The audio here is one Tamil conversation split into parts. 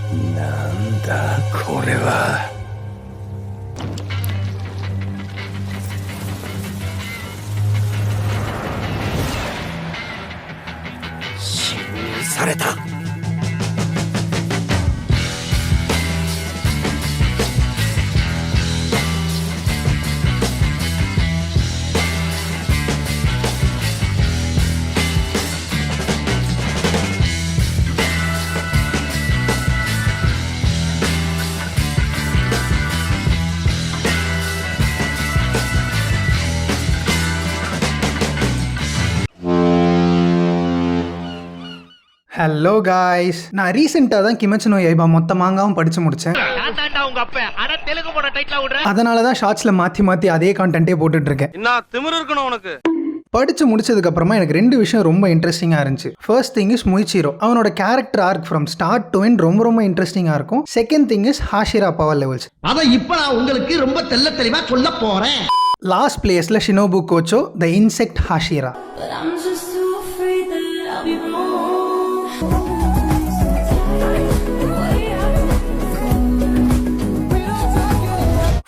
なんだこれは。侵入された。ஹலோ காய்ஸ், நான் ரீசெண்டாக தான் கிமச்சு நோ யைபா மொத்த மாங்காவும் படித்து முடித்தேன். அதனால தான் ஷார்ட்ஸில் மாற்றி அதே கான்டென்ட்டே போட்டுட்ருக்கேன். படித்து முடிச்சதுக்கப்புறமா எனக்கு 2 விஷயம் ரொம்ப இன்ட்ரெஸ்டிங்காக இருந்துச்சு. First thing is Muichiro. அவனோட character arc from start to end ரொம்ப இன்ட்ரெஸ்டிங்காக இருக்கும். Second thing is Hashira power levels. அதை இப்போ நான் உங்களுக்கு ரொம்ப தெளிவாக சொல்ல போகிறேன். லாஸ்ட் பிளேஸில் Shinobu Kocho the insect Hashira.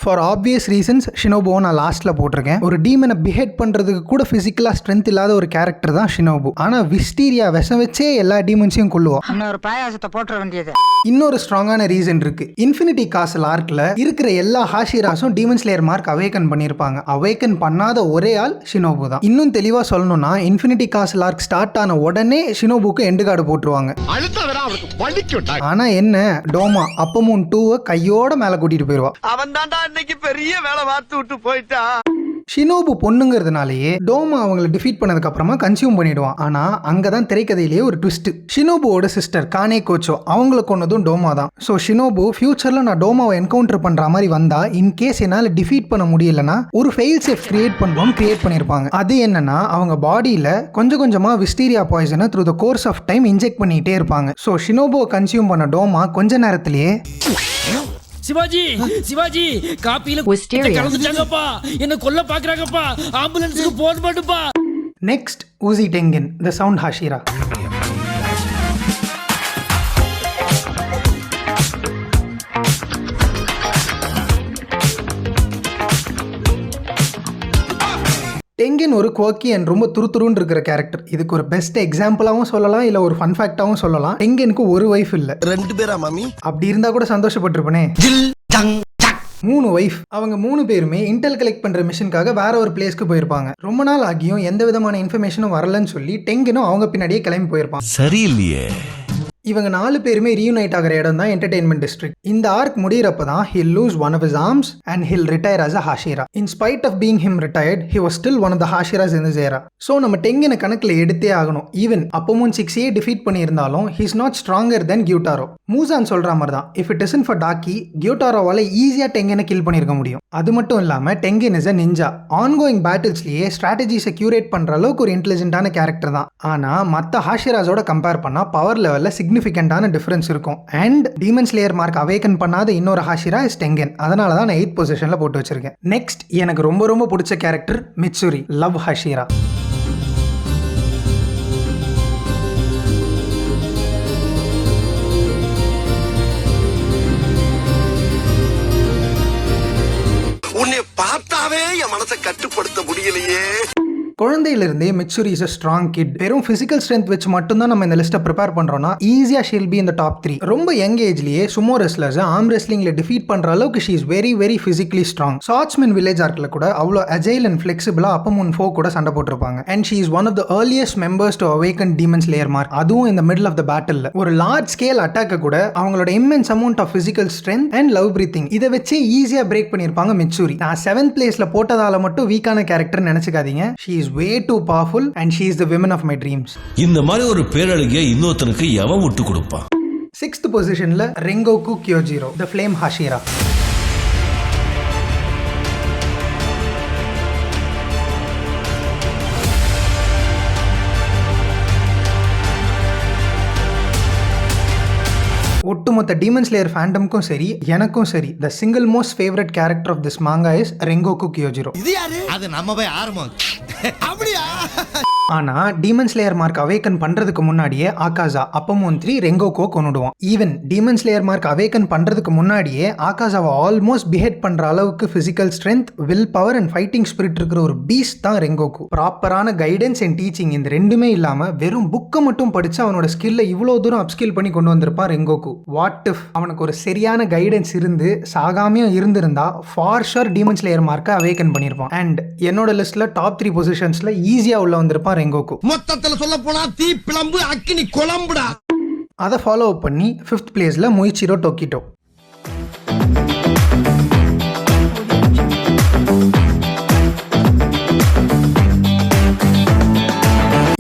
For obvious reasons ஷினோபுவை நான் லாஸ்ட்டில் போட்டிருக்கேன். ஒரு டீமனை பிஹேட் பண்ணுறதுக்கு கூட ஃபிசிக்கலாக ஸ்ட்ரென்த் இல்லாத ஒரு கேரக்டர் தான் ஷினோபு. ஆனால் விஸ்டீரியா விஷம் வச்சே எல்லா டீமன்ஸையும் கொள்ளுவோம். இன்னொரு பாயாசத்தை போட்டுற வேண்டியது. இன்னொரு ஸ்ட்ராங்கான ரீசன் இருக்கு. இன்ஃபினிட்டி காசல் ஆர்க்கில் இருக்கிற எல்லா ஹாஷிராஸும் டீமன் ஸ்லேயர் மார்க் அவேக்கன் பண்ணியிருப்பாங்க. அவேக்கன் பண்ணாத ஒரே ஆள் ஷினோபு தான். இன்னும் தெளிவாக சொல்லணும்னா இன்ஃபினிட்டி காசல் ஆர்க் ஸ்டார்ட் ஆன உடனே ஷினோபுக்கு எண்டு கார்டு போட்டுருவாங்க. ஆனா என்ன, டோமா அப்பமும் 2 கையோட மேல கூட்டிட்டு போயிருவா. அவன் தான்டா இன்னைக்கு பெரிய வேலை பார்த்து விட்டு போயிட்டா. ஷினோபு பொண்ணுங்கிறதுனாலேயே டோமா அவங்களை டிஃபீட் பண்ணதுக்கு அப்புறமா கன்சியூம் பண்ணிடுவான். ஆனா அங்கதான் திரைக்கதையிலேயே ஒரு ட்விஸ்ட். ஷினோபுவோட சிஸ்டர் கானே கோச்சோ அவங்களை கொன்னதும் டோமா தான். ஸோ ஷினோபு ஃபியூச்சர்ல நான் டோமாவை என்கவுண்டர் பண்ற மாதிரி வந்தா இன்கேஸ் என்னால டிஃபீட் பண்ண முடியலன்னா ஒரு ஃபெயில் சேஃப் கிரியேட் பண்ணிருப்பாங்க. அது என்னன்னா அவங்க பாடியில கொஞ்சமா விஸ்டீரியா பாய்சனை through the course of time inject பண்ணிட்டே இருப்பாங்க. ஸோ ஷினோபுவை கன்சியூம் பண்ண டோமா கொஞ்ச நேரத்திலேயே சிவாஜி காப்பியில கலந்துட்டாங்கப்பா, என்ன கொல்ல பாக்குறாங்கப்பா, ஆம்புலன்ஸுக்கு போன் பண்ணுப்பா. நெக்ஸ்ட் ஊசி டெங்கன் த சவுண்ட் ஹாஷிரா. டெங்கன் ஒரு குவர்க்கி அண்ட் ரொம்ப துருத்துருன்னு இருக்கிற கேரக்டர். இதுக்கு ஒரு பெஸ்ட் எக்ஸாம்பிளாகவும் சொல்லலாம், இல்லை ஒரு ஃபன் ஃபேக்டாகவும் சொல்லலாம். டெங்கனுக்கு ஒரு வைஃப் இல்லை, 2 பேரா மாமி? அப்படி இருந்தா கூட சந்தோஷப்பட்டிருப்பனே. 3 வைஃப். அவங்க 3 பேருமே இன்டெல் கலெக்ட் பண்ற மிஷனுக்காக வேற ஒரு பிளேஸ்க்கு போயிருப்பாங்க. ரொம்ப நாள் ஆகியும் எந்த விதமான இன்ஃபர்மேஷனும் வரலன்னு சொல்லி டெங்கனும் அவங்க பின்னாடியே கிளம்பி போயிருப்பான். சரியில்லையே. இவங்க 4 பேருமே ரீயூனைட் ஆகிற இடம் தான் என்டர்டெயின்மெண்ட் டிஸ்ட்ரிக்ட். இந்த ஆர்க் முடியறப்ப தான் he'll lose one of his arms and he'll retire as a Hashira. In spite of being him retired, he was still one of the Hashiras in this era. So நம்ம டெங்கனை கணக்கில் எடுத்தே ஆகணும். ஈவன் அப்பமும் 6A டிஃபீட் பண்ணியிருந்தாலும் he's not stronger than கியூட்டாரோ. மூசான் சொல்ற மாதிரி தான், if it isn't for Daki, கியூட்டாரோவால ஈஸியா டெங்கனை கில் பண்ணியிருக்க முடியும். அது மட்டும் இல்லாம Tengen is a ninja. Ongoing பேட்டில்ஸ்லயே ஸ்ட்ராட்டஜிஸை கியூரேட் பண்ற அளவுக்கு ஒரு இன்டெலிஜென்ட்டான கேரக்டர் தான். ஆனா மற்ற ஹாஷிராஸோட கம்பேர் பண்ணா பவர் லெவல்ல சிக்னிஃபிகண்டான டிஃபரன்ஸ் இருக்கும். And demon slayer mark awaken பண்ணாத இன்னொரு ஹாஷிரா இஸ் டெங்கன். அதனால தான் நான் 8th பொசிஷன்ல போட்டு வச்சிருக்கேன். நெக்ஸ்ட் எனக்கு ரொம்ப பிடிச்ச கேரக்டர் மிட்சுரி, லவ் ஹாஷிரா. உன்னை பார்த்தாவே என் மனசை கட்டுப்படுத்த முடியலையே. குழந்தையிலிருந்தே மிட்சுரி இஸ் a strong kid. வெறும் பிசிக்கல் ஸ்ட்ரென்த் வச்சு மட்டும்தான் நம்ம இந்த லிஸ்ட்டை ப்ரிப்பேர் பண்றோம்னா ஈஸியா ஷீல் பி இந்த டாப் 3. ரொம்ப யங் ஏஜ்லயே சுமோ ரெஸ்லர்ஸ் ஆர்ம் ரெஸ்லிங்ல டிஃபீட் பண்ற அளவுக்கு she is very physically strong. Swordsmith village ஆர்க்ல கூட அவ்வளோ அஜைல் அண்ட் ஃபிளெக்சிபிளா அப்பமுன் 4 கூட சண்டை போட்டிருப்பாங்க. And she is one of the earliest members to awaken demon slayer mark. அதுவும் இந்த மிடில் ஆஃப் த பேட்டில் ஒரு லார்ஜ் ஸ்கேல் அட்டாக்க கூட அவங்களோட immense amount of physical strength and love breathing இதை வச்சு ஈஸியா பிரேக் பண்ணிருப்பாங்க மிட்சுரி. நான் 7th பிளேஸ்ல போட்டதால மட்டும் வீக்கான கேரக்டர் நினைச்சுக்காதீங்க. She is way too powerful and she is the woman of my dreams. இந்த மாதிரி ஒரு பேரழகிய இன்னொருத்தனுக்கு எவன் விட்டு கொடுப்பான்? 6th பொசிஷன்ல Rengoku Kyojuro the flame hashira. ஒட்டுமொத்த டீமன் ஸ்லேயர் ஃபேண்டம்க்கும் சரி எனக்கும் சரி the single most favourite character of this manga is Rengoku Kyojuro. இது யாரு? அது நம்ம போய் ஆரம்பம். அப்படியா? ஆனா டீமன் ஸ்லேயர் மார்க் அவேக்கன் பண்றதுக்கு முன்னாடியே ஆகாசா அப்பமும் 3 ரெங்கோகோ கொன்னுடுவான். Even demon slayer mark awaken பண்றதுக்கு முன்னாடியே ஆகாசாவை ஆல்மோஸ்ட் பிஹெட் பண்ற அளவுக்கு physical strength, will power and fighting spirit இருக்கிற ஒரு பீஸ்ட் தான் ரெங்கோகு. ப்ராப்பரான கைடன்ஸ் அண்ட் டீச்சிங் இந்த ரெண்டுமே இல்லாம வெறும் புக்கை மட்டும் படிச்சு அவனோட ஸ்கில்லை இவ்வளவு தூரம் அப்ஸ்கில் பண்ணி கொண்டு வந்திருப்பான் ரெங்கோகு. வாட் இஃப் அவனுக்கு ஒரு சரியான கைடன்ஸ் இருந்து சாகாமையும் இருந்திருந்தா ஃபார் ஷூர் டீமன் ஸ்லேயர் மார்க்கை அவேக்கன் பண்ணிருப்பான். அண்ட் என்னோட லிஸ்ட்ல டாப் 3 பொசிஷன்ஸ்ல ஈஸியா உள்ள வந்திருப்பான் ரெங்கோகு. மொத்தத்துல சொல்ல போனா தீ பிளம்பு அக்கினி குழம்புடா. அதை ஃபாலோ அப் பண்ணி 5th பிளேஸ்ல முயிச்சிரோ டோக்கிட்டோ.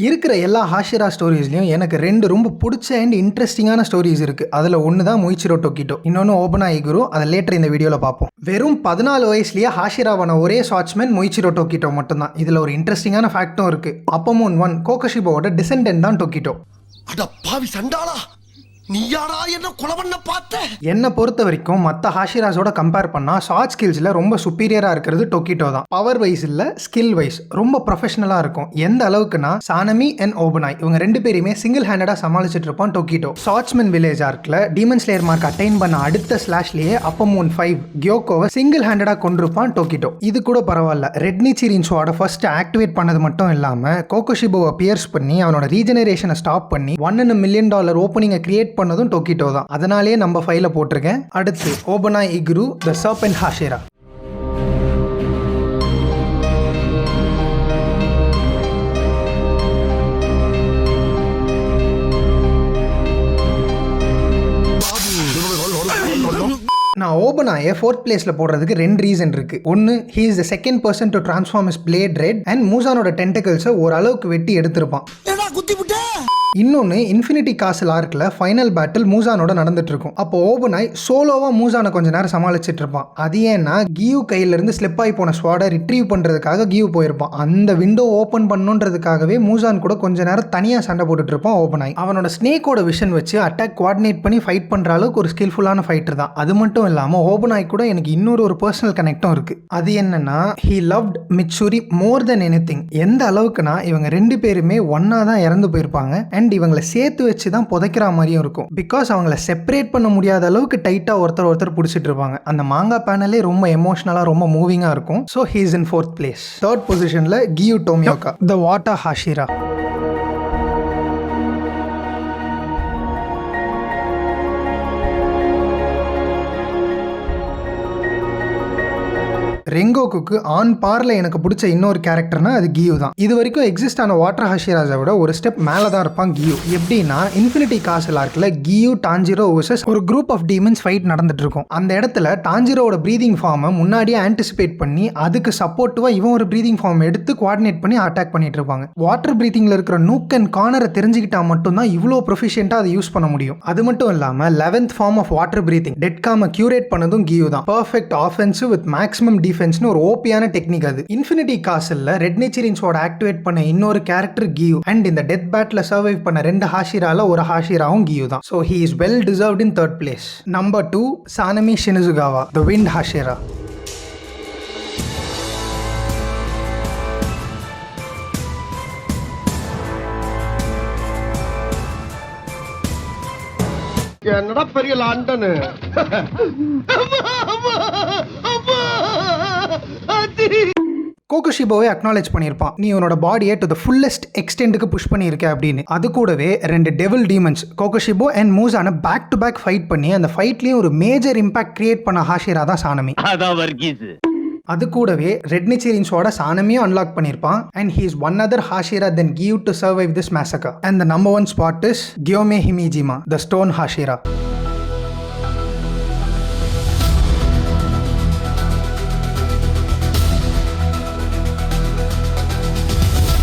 இருக்கிற எல்லா ஹாஷிரா ஸ்டோரிஸ்லையும் எனக்கு 2 ரொம்ப பிடிச்ச அண்ட் இன்ட்ரெஸ்டிங்கான ஸ்டோரிஸ் இருக்கு. அதில் ஒன்று தான் முயிச்சிரோ டோக்கிட்டோ, இன்னொன்று ஓபனா இகுரு. அதை லேட்டர் இந்த வீடியோவில் பார்ப்போம். வெறும் 14 வயசுலேயே ஹாஷிராவான ஒரே ஸ்வாட்ச்மேன் முயிச்சிரோ டோக்கிட்டோ மட்டும்தான். இதில் ஒரு இன்ட்ரெஸ்டிங்கான ஃபேக்டும் இருக்கு. அப்பமூன் 1 கோகோஷிபோவோட டிசெண்டன்ட் தான் டோக்கிட்டோ. அட பாவி சண்டாளா, நீயாடா என்ன கொலை பண்ண பார்த்த? என்னை பொறுத்த வரைக்கும் மற்ற ஹாஷிராஸோட கம்பேர் பண்ணா ஷார்ட் ஸ்கில்ஸில் ரொம்ப சுப்பீரியராக இருக்கிறது டோக்கிட்டோ தான். பவர் வைஸ் இல்லை, ஸ்கில் வைஸ் ரொம்ப ப்ரொஃபஷனலாக இருக்கும். எந்த அளவுக்குன்னா சானமி அண்ட் ஓபனாய் இவங்க 2 பேரையுமே சிங்கிள் ஹேண்டடாக சமாளிச்சுட்டு இருப்பான் டோக்கிட்டோ. ஷார்ட்ஸ்மேன் வில்லேஜ் ஆர்க்கில் டீமன் ஸ்லேயர் மார்க் அட்டைன் பண்ண அடுத்த ஸ்லாஷ்லேயே அப்பமூன் 5 கியோகோவை சிங்கிள் ஹேண்டடாக கொண்டிருப்பான் டோக்கிட்டோ. இது கூட பரவாயில்ல, ரெட்னிச்சி ரின்சோட ஃபர்ஸ்ட் ஆக்டிவேட் பண்ணது மட்டும் இல்லாமல் கோகோஷிபோவை பியர்ஸ் பண்ணி அவனோட ரீஜெனரேஷனை ஸ்டாப் பண்ணி $1 மில்லியன் ஓப்பனிங்கை கிரியேட் பண்ணதும் டோக்கிட்டோ தான். அதனாலேயே நம்ம ஃபைல போட்டிருக்கேன். அடுத்து ஓபனா இகுரு த சர்பென்ட் ஹாஷிரா. நான் ஓபனாயை 4th பிளேஸ்ல போடுறதுக்கு 2 ரீசன் இருக்கு. ஒன்னு, he is the second person to transform his blade red and மூசானோட டென்டக்கிள்ஸை ஓரளவுக்கு வெட்டி எடுத்திருப்பான். இன்னொன்று, இன்ஃபினிட்டி காசல் ஆர்க்கில் ஃபைனல் பேட்டில் மூசானோட நடந்துட்டு இருக்கும். அப்போ ஓபனாய் சோலோவா மூசானை கொஞ்ச நேரம் சமாளிச்சுட்டு இருப்பான். அது ஏன்னா கியூ கையிலிருந்து ஸ்லிப் ஆகி போன ஸ்வாடை ரிட்ரீவ் பண்றதுக்காக கியூ போயிருப்பான். அந்த விண்டோ ஓப்பன் பண்ணுன்றதுக்காகவே மூசான் கூட கொஞ்ச நேரம் தனியாக சண்டை போட்டுட்டு இருப்பான் ஓபனாய். அவனோட ஸ்னேக்கோட விஷன் வச்சு அட்டாக் கோஆர்டினேட் பண்ணி ஃபைட் பண்ற அளவுக்கு ஒரு ஸ்கில்ஃபுல்லான ஃபைட்டர் தான். அது மட்டும் இல்லாமல் ஓபனாய் கூட எனக்கு இன்னொரு பர்சனல் கனெக்டும் இருக்கு. அது என்னன்னா, he loved Mitsuri more than anything. எந்த அளவுக்குனா இவங்க 2 பேருமே ஒன்னா தான் இறந்து போயிருப்பாங்க. அண்ட் இவங்களை சேர்த்து வச்சு தான் புதைக்கிற மாதிரியும் இருக்கும். பிகாஸ் அவங்கள செப்பரேட் பண்ண முடியாத அளவுக்கு டைட்டா ஒருத்தர் பிடிச்சிட்டு இருப்பாங்க. அந்த மாங்கா பேனலே ரொம்ப எமோஷனலா ரொம்ப மூவிங்கா இருக்கும். So he is in 4th place. 3rd பொசிஷன்ல கியூ டோமியோகா த வாட்டா ஹாஷிரா. ரெங்கோகுக்கு ஆன் பார்ல எனக்கு பிடிச்ச இன்னொரு கேரக்டர்னா அது கியூ தான். இது வரைக்கும் எக்ஸிஸ்ட் ஆன வாட்டர் ஹாஷிராஸை விட ஒரு ஸ்டெப் மேலே தான் இருப்பான் கியூ. எப்படின்னா, இன்ஃபினிட்டி காசல் ஆர்க்கில் கியூ டாஞ்சிரோ வர்சஸ் ஒரு குரூப் ஆஃப் டீமன்ஸ் ஃபைட் நடந்துட்டு இருக்கும். அந்த இடத்துல டாஞ்சிரோட ப்ரீதிங் ஃபார்மை முன்னாடியே ஆன்டிசிபேட் பண்ணி அதுக்கு சப்போர்ட்டிவா இவன் ஒரு ப்ரீதிங் ஃபார்ம் எடுத்து கோஆர்டினேட் பண்ணி அட்டாக் பண்ணிட்டு இருப்பாங்க. வாட்டர் ப்ரீதிங்ல இருக்கிற நூக் அண்ட் கார்னரை தெரிஞ்சுக்கிட்டா மட்டும்தான் இவ்வளோ ப்ரொஃபிஷியன்ட்டா அதை யூஸ் பண்ண முடியும். அது மட்டும் இல்லாமல் 11th form of water breathing dead காமை கியூரேட் பண்ணதும் கியூ தான். பர்ஃபெக்ட் ஆஃபென்சிவ் வித் மேக்ஸிமம் டிஃபென்ஸ்னு ஒரு ஓபியான டெக்னிக் அது. இன்ஃபினிட்டி காசல்ல ரெட் நேச்சரின்ஸோட ஆக்டிவேட் பண்ண இன்னொரு கேரக்டர் கியூ. அண்ட் இந்த டெத் பேட்ல சர்வைவ் பண்ண 2 ஹாஷிரால ஒரு ஹாஷிராவும் கியூ தான். So he is well deserved in 3rd place. Number 2, Sanemi Shinazugawa the wind Hashira. என்னடா பெரிய லண்டனு. கோகோஷிபோவை அக்னாலேஜ் பண்ணியிருப்பான், நீ உன்னோட பாடியை டு த ஃபுல்லஸ்ட் எக்ஸ்டெண்டுக்கு புஷ் பண்ணியிருக்க அப்படின்னு. அது கூடவே 2 devil demons Kokushibo and Muzan back to back fight பண்ணி அந்த ஃபைட்லேயும் ஒரு மேஜர் இம்பாக்ட் கிரியேட் பண்ண ஹாஷிரா தான் சானமி. அது கூடவே ரெட் நிச்சரின்ஸோட சானமியும் அன்லாக் பண்ணியிருப்பான். And he is one other Hashira then give to survive this massacre. And the number 1 spot is Gyomei Himejima the stone Hashira.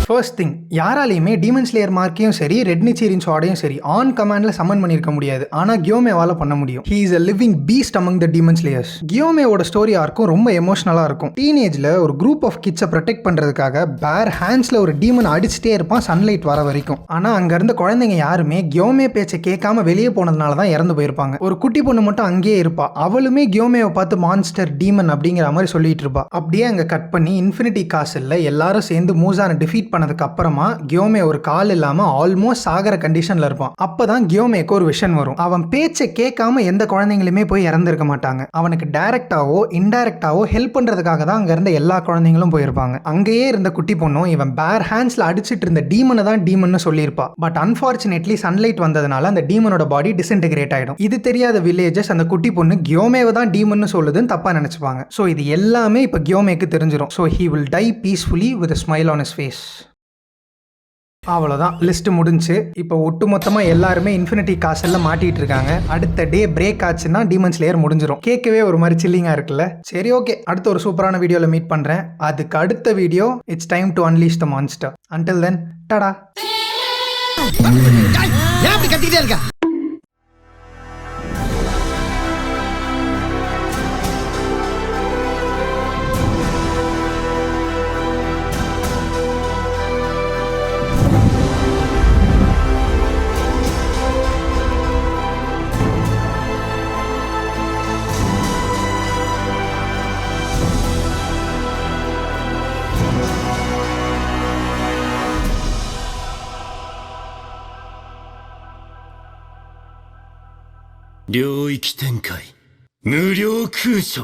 First thing, யாராலையுமே டீமன் ஸ்லேயர் மார்க்கையும் சரி ரெட் நிச்சீரின் ஷார்டையும் சரி ஆன் கமாண்ட்ல சம்மன் பண்ணிருக்க முடியாது. ஆனா கியோமேவால பண்ண முடியும். He is a living beast among the demon slayers. கியோமேவோட ஸ்டோரி ஆர்க்கும் ரொம்ப எமோஷனலா இருக்கும். டீனேஜ்ல ஒரு குரூப் ஆஃப் கிட்ஸை ப்ரொடெக்ட் பண்றதுக்காக பேர் ஹேண்ட்ஸ்ல ஒரு டீமன் அடிச்சுட்டே இருப்பான் சன்லைட் வர வரைக்கும். ஆனா அங்க இருந்த குழந்தைங்க யாருமே கியோமே பேச்சை கேட்காம வெளியே போனதுனால தான் இறந்து போயிருப்பாங்க. ஒரு குட்டி பொண்ணு மட்டும் அங்கேயே இருப்பா. அவளுமே கியோமேவை பார்த்து மான்ஸ்டர் டீமன் அப்படிங்கிற மாதிரி சொல்லிட்டு இருப்பா. அப்படியே அங்க கட் பண்ணி இன்ஃபினிட்டி காசில்ல எல்லாரும் சேர்ந்து மூசானை டிஃபீட் பண்ணதுக்கு அப்புறமா கியோமே ஒரு கால் இல்லாம ஆல்மோஸ்ட் சாகர கண்டிஷன்ல இருப்பான். அப்பதான் கியோமேக்கு ஒரு விஷன் வரும். அவன் பேச்சை கேட்காம எந்த குழந்தைங்களுமே போய் இறந்திருக்க மாட்டாங்க. அவனுக்கு டைரக்டாவோ இன்டைரக்டாவோ ஹெல்ப் பண்றதுக்காக தான் அங்க இருந்த எல்லா குழந்தைங்களும் போயிருப்பாங்க. அங்கேயே இருந்த குட்டி பொண்ணும் இவன் பேர் ஹேண்ட்ஸ்ல அடிச்சிட்டு இருந்த டீமனை தான் டீமன் சொல்லியிருப்பா. பட் அன்பார்ச்சுனேட்லி சன்லைட் வந்ததுனால அந்த டீமனோட பாடி டிஸ்இன்டெகிரேட் ஆயிடும். இது தெரியாத வில்லேஜஸ் அந்த குட்டி பொண்ணு கியோமேவை தான் டீமன் சொல்லுதுன்னு தப்பா நினைச்சுப்பாங்க. சோ இது எல்லாமே இப்ப கியோமேக்கு தெரிஞ்சிடும். So he will tie peacefully with a smile on his face. அவ்வளோதான், லிஸ்ட் முடிஞ்சு. இப்போ ஒட்டுமொத்தமா எல்லாருமே இன்ஃபினிட்டி காசெல்லாம் மாட்டிட்டு இருக்காங்க. அடுத்த டே பிரேக் ஆச்சுன்னா டீமன் ஸ்லேயர் முடிஞ்சிடும். கேட்கவே ஒரு மாதிரி சில்லிங்கா இருக்குல்ல. சரி, ஓகே, அடுத்த ஒரு சூப்பரான வீடியோல மீட் பண்றேன். அதுக்கு அடுத்த video it's time to unleash the monster. Until then, டடா. ஏன் அப்படி கத்திக்கிட்டே இருக்க?領域展開無料空所